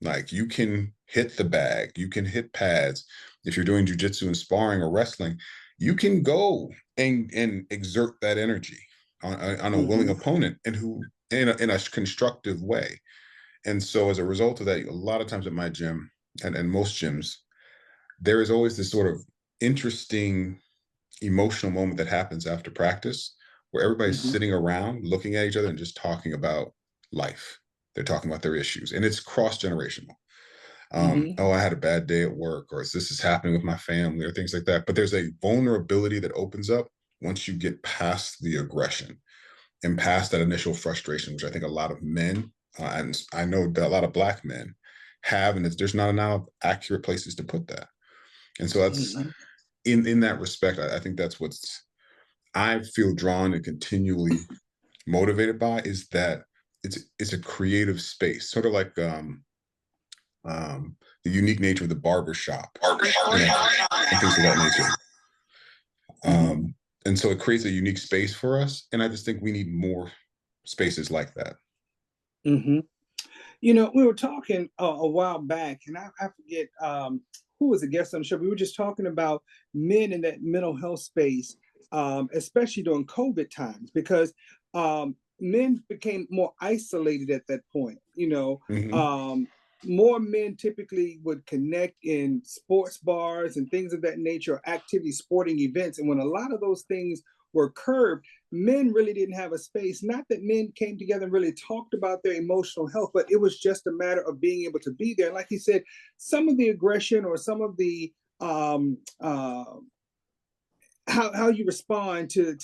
Like you can hit the bag, you can hit pads. If you're doing jujitsu and sparring or wrestling, you can go and exert that energy on a willing opponent, and who in a constructive way. And so as a result of that, a lot of times at my gym and most gyms, there is always this sort of interesting emotional moment that happens after practice where everybody's sitting around looking at each other and just talking about life. They're talking about their issues, and it's cross-generational. Oh, I had a bad day at work, or this is happening with my family, or things like that. But there's a vulnerability that opens up once you get past the aggression and past that initial frustration, which I think a lot of men, and I know that a lot of Black men have, and there's not enough accurate places to put that. And so that's in that respect, I think that's what's I feel drawn and continually motivated by, is that it's a creative space, sort of like the unique nature of the barber shop, and things of that nature. And so it creates a unique space for us, and I just think we need more spaces like that. You know, we were talking a while back, and I forget who was a guest on the show. We were just talking about men in that mental health space, especially during COVID times, because men became more isolated at that point. You know, more men typically would connect in sports bars and things of that nature, or activity, sporting events. And when a lot of those things were curbed, men really didn't have a space. Not that men came together and really talked about their emotional health, but it was just a matter of being able to be there. And like he said, some of the aggression or some of the how you respond to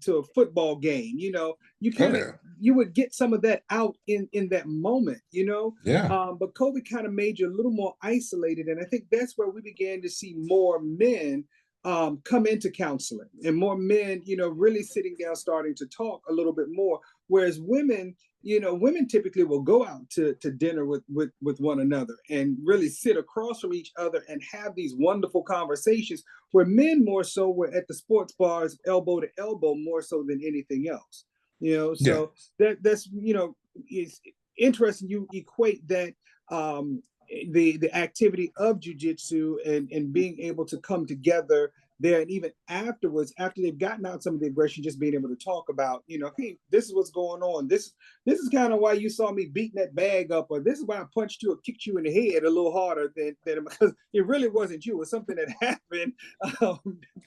a football game, you know, you kind of you would get some of that out in that moment, you know. But COVID kind of made you a little more isolated, and I think that's where we began to see more men come into counseling, and more men, you know, really sitting down, starting to talk a little bit more. Whereas women, you know, women typically will go out to dinner with one another and really sit across from each other and have these wonderful conversations, where men more so were at the sports bars, elbow to elbow, more so than anything else. You know, so that's, you know, it's interesting you equate that the activity of jujitsu and being able to come together there, and even afterwards, after they've gotten out some of the aggression, just being able to talk about, you know, hey, this is what's going on. This is kind of why you saw me beating that bag up, or this is why I punched you or kicked you in the head a little harder than because it really wasn't you. It was something that happened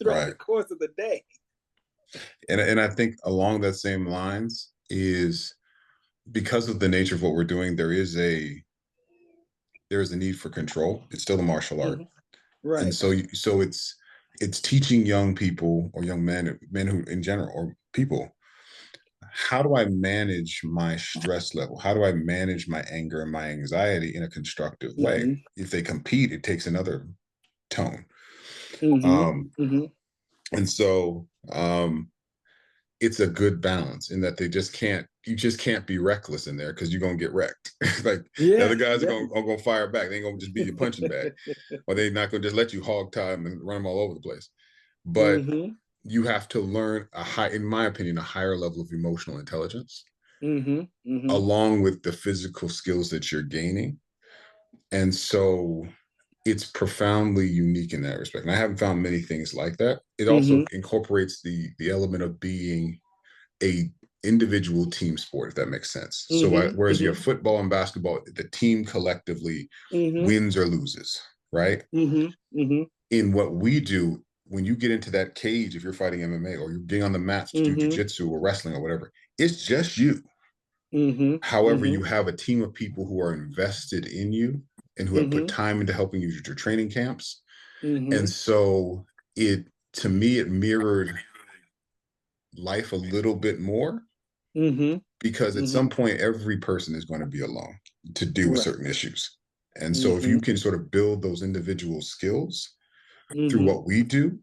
throughout the course of the day. And I think along that same lines is, because of the nature of what we're doing, there is a need for control. It's still a martial art. Right. And so it's teaching young people, or young men who in general, or people, how do I manage my stress level? How do I manage my anger and my anxiety in a constructive way? If they compete, it takes another tone. And so it's a good balance in that you just can't be reckless in there, because you're gonna get wrecked. Like the other guys are gonna fire back. They ain't gonna just be your punching bag, or they're not gonna just let you hog tie them and run them all over the place. But you have to learn in my opinion, a higher level of emotional intelligence, along with the physical skills that you're gaining. And so it's profoundly unique in that respect. And I haven't found many things like that. It also incorporates the element of being a individual team sport, if that makes sense. So whereas you have football and basketball, the team collectively wins or loses, right? In what we do, when you get into that cage, if you're fighting MMA or you're getting on the mats to do jiu-jitsu or wrestling or whatever, it's just you. However, you have a team of people who are invested in you and who have put time into helping you with your training camps. And so to me, it mirrored life a little bit more, because at some point, every person is going to be alone to deal with certain issues. And so if you can sort of build those individual skills through what we do,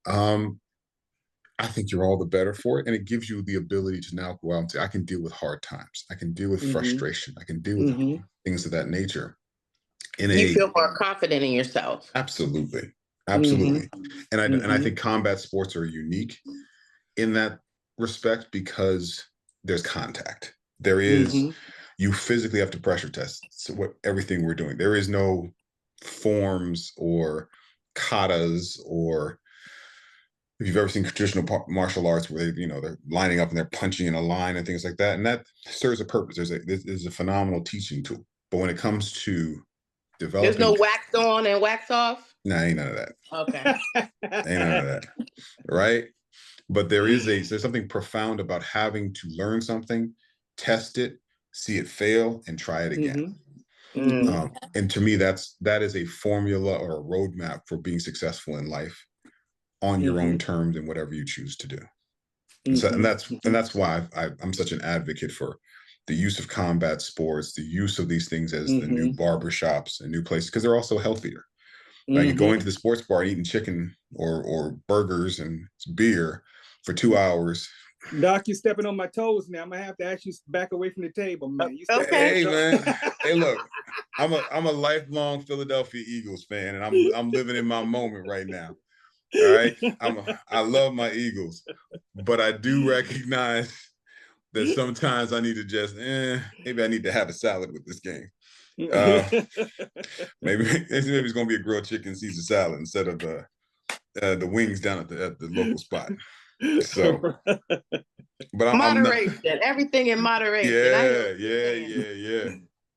I think you're all the better for it. And it gives you the ability to now go out and say, I can deal with hard times. I can deal with frustration. I can deal with things of that nature. You feel more confident in yourself. Absolutely. And I think combat sports are unique in that respect, because there's contact. There is you physically have to pressure test. So everything we're doing, there is no forms or katas, or if you've ever seen traditional martial arts where they're lining up and they're punching in a line and things like that, and that serves a purpose. There's a phenomenal teaching tool. But when it comes to There's no developing, wax on and wax off. nah, ain't none of that. Okay. Ain't none of that. Right? But there's something profound about having to learn something, test it, see it fail, and try it again. And to me, that is a formula or a roadmap for being successful in life on your own terms and whatever you choose to do. And that's why I'm such an advocate for the use of combat sports, the use of these things as the new barbershops and new places, because they're also healthier. Like you're going to the sports bar and eating chicken or burgers and beer for 2 hours. Doc, you're stepping on my toes now. I'm gonna have to ask you back away from the table, man. Okay. Hey, man. Hey, look, I'm a lifelong Philadelphia Eagles fan, and I'm living in my moment right now. All right, I love my Eagles, but I do recognize that sometimes I need to just maybe I need to have a salad with this game. Maybe it's gonna be a grilled chicken Caesar salad instead of the wings down at the local spot. So, but moderation, everything in moderation. Yeah.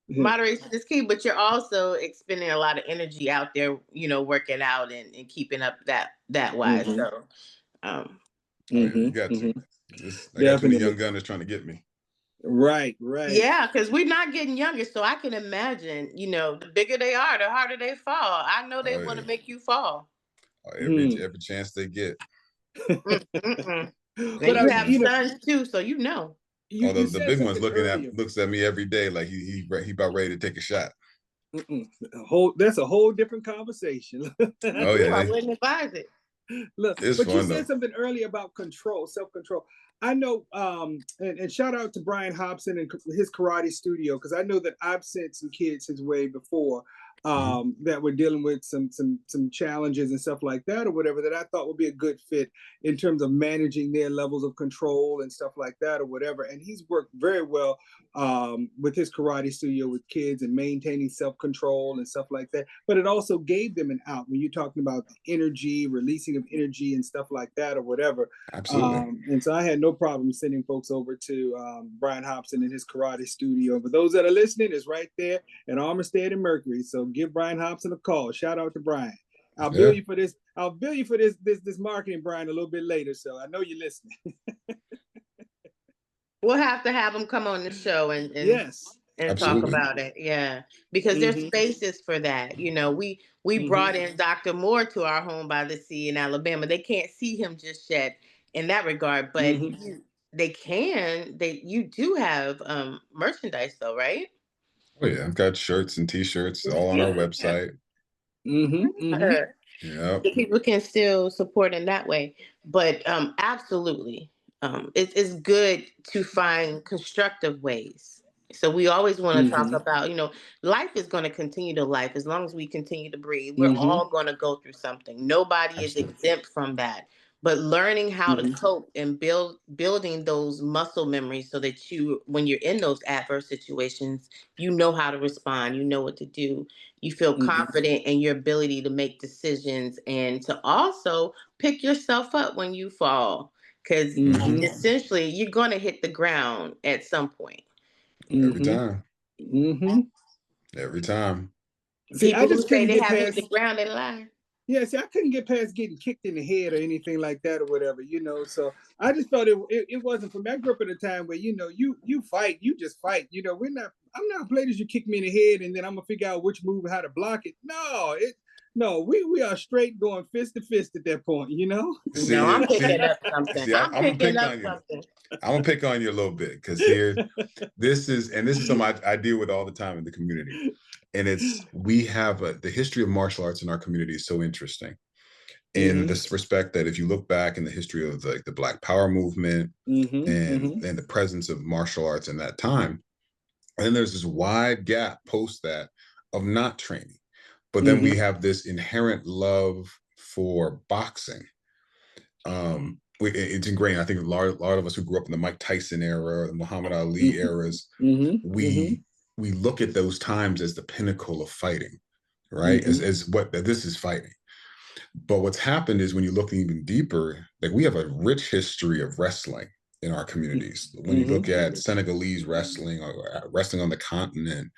Moderation is key, but you're also expending a lot of energy out there, working out and keeping up that wise. So, you got to. I got too many young gunners trying to get me. Right. Yeah, because we're not getting younger. So I can imagine, the bigger they are, the harder they fall. I know they want to make you fall. Every chance they get. And you have sons too, so the big one's looks at me every day like he about ready to take a shot. That's a whole different conversation. Oh yeah, I wouldn't advise it. Look, it's but fun, you said though. something earlier about self-control. I know, and shout out to Brian Hobson and his karate studio, because I know that I've sent some kids his way before that were dealing with some challenges and stuff like that, or whatever, that I thought would be a good fit in terms of managing their levels of control and stuff like that, or whatever. And he's worked very well with his karate studio with kids and maintaining self-control and stuff like that. But it also gave them an out when you're talking about the energy, releasing of energy and stuff like that, or whatever. Absolutely. And so I had no problem sending folks over to Brian Hobson and his karate studio. For those that are listening, it's right there at Armistead and Mercury. So give Brian Hobson a call. Shout out to Brian. I'll bill you for this. I'll bill you for this marketing, Brian, a little bit later. So I know you're listening. We'll have to have him come on the show and talk about it. Yeah, because there's spaces for that. We brought in Dr. Moore to our home by the sea in Alabama. They can't see him just yet in that regard, but you do have merchandise though, right? Oh yeah, I've got shirts and t-shirts all on our website. Yeah, people can still support in that way, but absolutely, it's good to find constructive ways. So we always want to talk about, life is going to continue to life as long as we continue to breathe. We're all going to go through something. Nobody is exempt from that. But learning how to cope and building those muscle memories so that when you're in those adverse situations, you know how to respond, you know what to do. You feel confident in your ability to make decisions and to also pick yourself up when you fall. Because essentially, you're going to hit the ground at some point. Every time. Every time. See, people who say they haven't hit the ground, they lie. Yeah, see, I couldn't get past getting kicked in the head or anything like that or whatever, So I just thought it wasn't for me. I grew up at a time where, you fight, you just fight. I'm not playing as you kick me in the head and then I'm gonna figure out which move, how to block it. No, we are straight going fist to fist at that point, See, I'm picking up something. I'm picking up something. I'm gonna pick on you a little bit because this is something I deal with all the time in the community. And we have the history of martial arts in our community is so interesting in this respect that if you look back in the history of the Black Power movement and the presence of martial arts in that time, and then there's this wide gap post that of not training. But then we have this inherent love for boxing. it's ingrained. I think a lot of us who grew up in the Mike Tyson era, the Muhammad Ali eras, we look at those times as the pinnacle of fighting, right? As what this is fighting. But what's happened is when you look even deeper, like we have a rich history of wrestling in our communities. When you look at Senegalese wrestling or wrestling on the continent,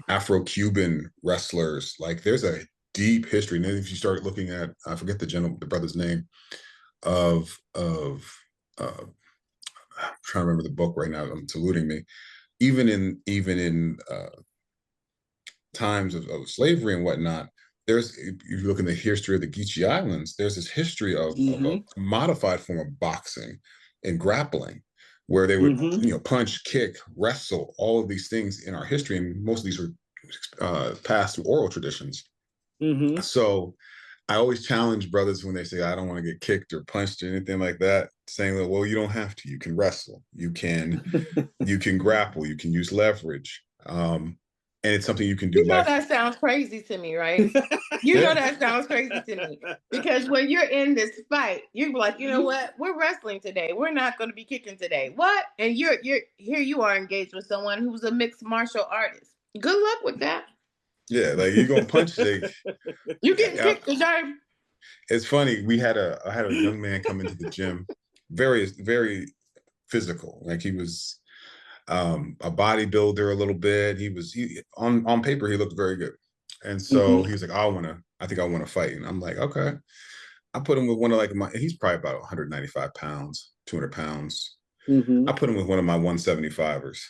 Afro-Cuban wrestlers, like there's a deep history. And then if you start looking at, I forget the brother's name of I'm trying to remember the book right now. It's eluding me. Even in times of slavery and whatnot, if you look in the history of the Geechee Islands, there's this history of a modified form of boxing and grappling, where they would punch, kick, wrestle, all of these things in our history, and most of these were passed through oral traditions. So I always challenge brothers when they say, I don't want to get kicked or punched or anything like that, saying that, well, you don't have to. You can wrestle, you can grapple, you can use leverage. And it's something you can do. You know, that sounds crazy to me, right? You know, that sounds crazy to me, because when you're in this fight, you're like, you know what? We're wrestling today. We're not going to be kicking today. What? And you're here. You are engaged with someone who's a mixed martial artist. Good luck with that. Yeah, like you're gonna punch. You getting kicked today? It's funny. I had a young man come into the gym, very physical. Like he was a bodybuilder a little bit. On paper he looked very good, and so he was like, I think I want to fight. And I'm like, okay. I put him with one of he's probably about 195 pounds, 200 pounds. I put him with one of my 175ers.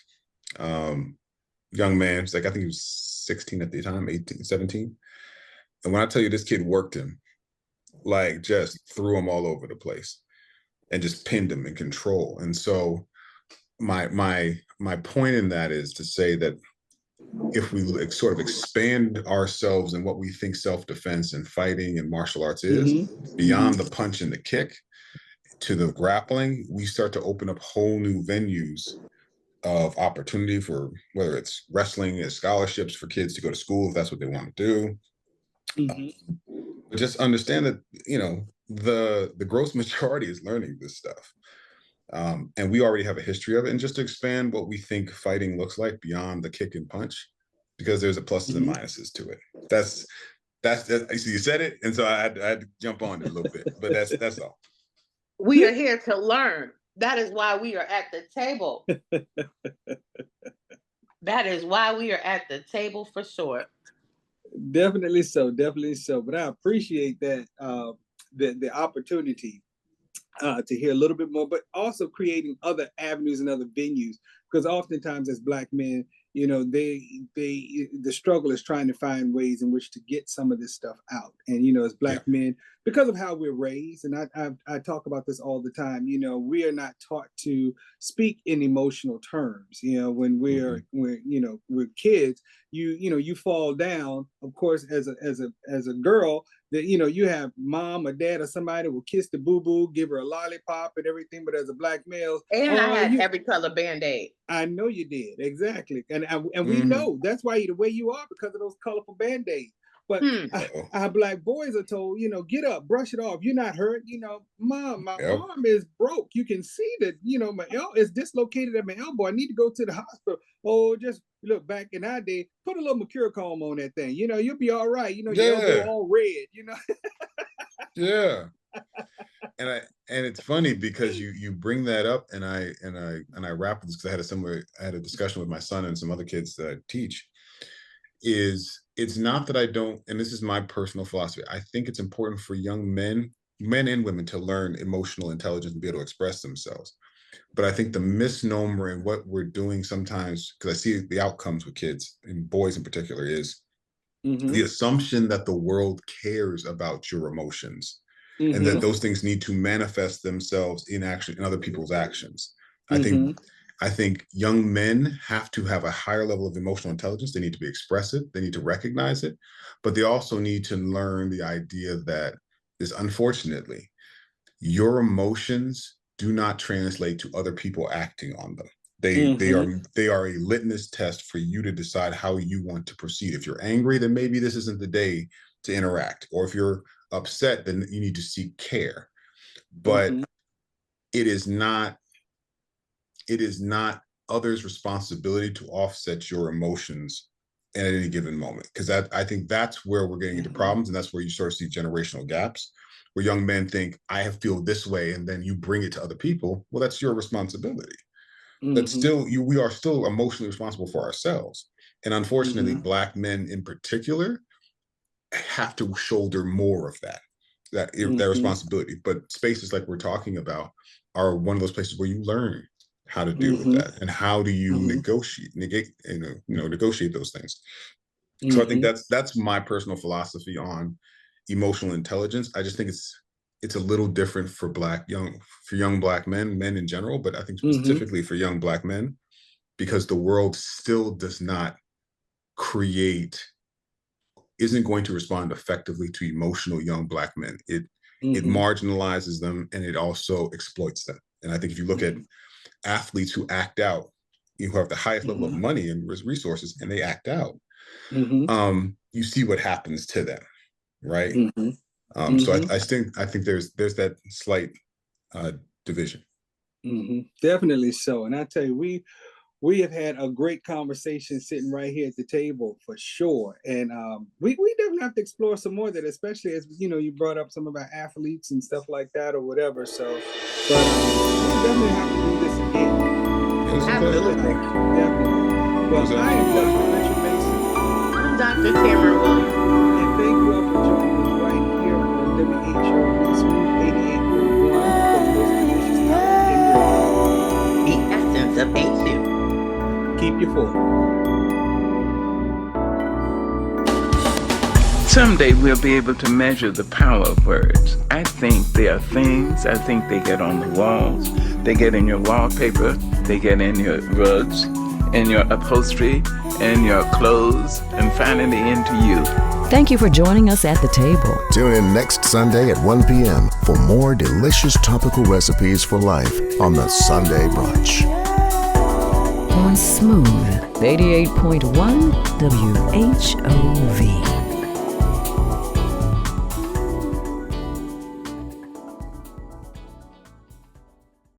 Young man, it's like I think he was 16 at the time, 18, 17. And when I tell you this kid worked him, like just threw him all over the place and just pinned him in control. And so my point in that is to say that if we sort of expand ourselves in what we think self-defense and fighting and martial arts is, beyond the punch and the kick to the grappling, we start to open up whole new venues of opportunity for whether it's wrestling as scholarships for kids to go to school if that's what they want to do. But just understand that, you know, the gross majority is learning this stuff. And we already have a history of it. And just to expand what we think fighting looks like beyond the kick and punch, because there's a pluses and minuses to it. That's you said it, and so I had to jump on it a little bit, but that's all. We are here to learn. That is why we are at the table. That is why we are at the table for sure. Definitely so. But I appreciate that the opportunity to hear a little bit more, but also creating other avenues and other venues, because oftentimes as Black men, you know, the struggle is trying to find ways in which to get some of this stuff out. And, you know, as Black men, because of how we're raised, and I talk about this all the time, you know, we are not taught to speak in emotional terms. You know, when we're kids, you fall down, of course, as a girl, that, you know, you have mom or dad or somebody will kiss the boo-boo, give her a lollipop and everything. But as a Black male, and I had every color Band-Aid. I know you did, exactly. And we know that's why you're the way you are, because of those colorful Band-Aids. But our Black boys are told, you know, get up, brush it off. You're not hurt. You know, Mom, my arm is broke. You can see that, you know, my elbow is dislocated at my elbow. I need to go to the hospital. Oh, just look, back in our day, put a little mercurochrome on that thing. You know, you'll be all right. You know, your elbow all red, you know. Yeah. And it's funny because you bring that up, and I wrap this because I had a discussion with my son and some other kids that I teach. It's not that I don't, and this is my personal philosophy, I think it's important for young men and women to learn emotional intelligence and be able to express themselves. But I think the misnomer in what we're doing sometimes, because I see the outcomes with kids and boys in particular, is the assumption that the world cares about your emotions and that those things need to manifest themselves in other people's actions. I think young men have to have a higher level of emotional intelligence. They need to be expressive. They need to recognize it, but they also need to learn the idea that unfortunately, your emotions do not translate to other people acting on them. They are a litmus test for you to decide how you want to proceed. If you're angry, then maybe this isn't the day to interact. Or if you're upset, then you need to seek care. But it is not others' responsibility to offset your emotions at any given moment. Because I think that's where we're getting into problems, and that's where you sort of see generational gaps, where young men think, I feel this way, and then you bring it to other people. Well, that's your responsibility. That's still we are still emotionally responsible for ourselves. And unfortunately, Black men in particular have to shoulder more of that responsibility. But spaces like we're talking about are one of those places where you learn how to deal with that, and how do you negotiate those things. So I think that's my personal philosophy on emotional intelligence. I just think it's a little different for young Black men in general, but I think specifically for young Black men, because the world still isn't going to respond effectively to emotional young Black men. It marginalizes them, and it also exploits them. And I think if you look at athletes who act out, who have the highest level of money and resources, and they act out, you see what happens to them, right? So I think there's that slight division. Definitely so. And I tell you, we have had a great conversation sitting right here at the table for sure. And we definitely have to explore some more of that, especially as you brought up some of our athletes and stuff like that or whatever. So, but we'll definitely have to do this again. Absolutely. Definitely. Well, I am Dr. Richard Mason. I'm Dr. Tamara Williams. And thank you all for joining us right here on WHO Smooth 88.1 for the most delicious topic in radio. The essence of HU. Keep your form. Someday we'll be able to measure the power of words. I think they are things. I think they get on the walls. They get in your wallpaper. They get in your rugs, in your upholstery, in your clothes, and finally into you. Thank you for joining us at the table. Tune in next Sunday at 1 p.m. for more delicious topical recipes for life on the Sunday Brunch. On Smooth 88.1 WHOV.